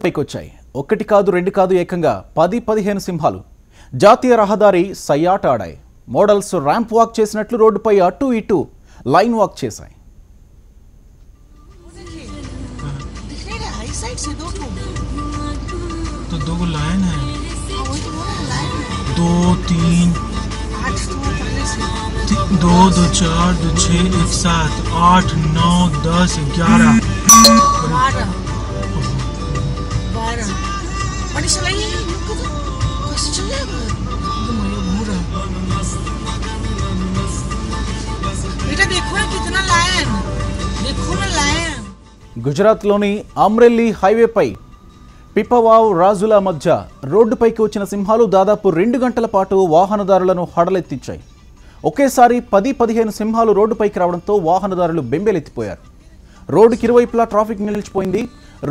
రోడ్డుపైకి వచ్చాయి. ఒకటి కాదు రెండు కాదు ఏకంగా 10-15 సింహాలు జాతీయ రహదారి సయ్యాట ఆడాయి. మోడల్స్ ర్యాంప్ వాక్ చేసినట్లు రోడ్డుపై అటు ఇటు లైన్ వాక్ చేశాయి. तो दो लाइन है, 2 3 2 2 4 2 6 1 7 8 9 10 11 12 Pode sair aí, coisa de leva. बेटा देखो ना कितना लाइन, देखो ना लाइन. గుజరాత్లోని అమ్రెల్లీ హైవేపై పిపవావ్ రాజుల మధ్య రోడ్డుపైకి వచ్చిన సింహాలు దాదాపు 2 గంటల పాటు వాహనదారులను హడలెత్తించాయి. ఒకేసారి 10-15 సింహాలు రోడ్డుపైకి రావడంతో వాహనదారులు బెంబేలెత్తిపోయారు. రోడ్డుకి ఇరువైపులా ట్రాఫిక్ నిలిచిపోయింది.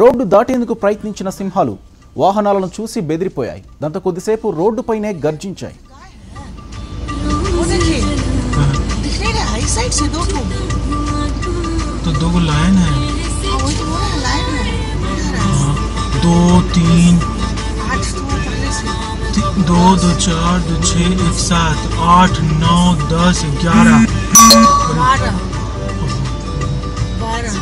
రోడ్డు దాటేందుకు ప్రయత్నించిన సింహాలు వాహనాలను చూసి బెదిరిపోయాయి. దాంతో కొద్దిసేపు రోడ్డుపైనే గర్జించాయి. तो दो लाइन है, 2 3 2 2 4 2 6 1 7 8 9 10 11 12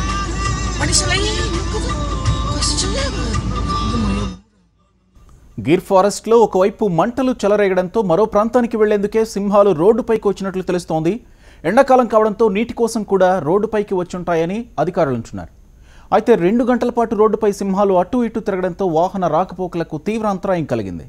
Pode sair aí, coisa de leva. Gir ఫారెస్ట్లో ఒకవైపు మంటలు చెలరేగడంతో మరో ప్రాంతానికి వెళ్లేందుకే సింహాలు రోడ్డుపైకి వచ్చినట్లు తెలుస్తోంది. ఎండాకాలం కావడంతో నీటి కోసం కూడా రోడ్డుపైకి వచ్చుంటాయని అధికారులు అంటున్నారు. అయితే 2 గంటల పాటు రోడ్డుపై సింహాలు అటు ఇటు తిరగడంతో వాహన రాకపోకలకు తీవ్ర అంతరాయం కలిగింది.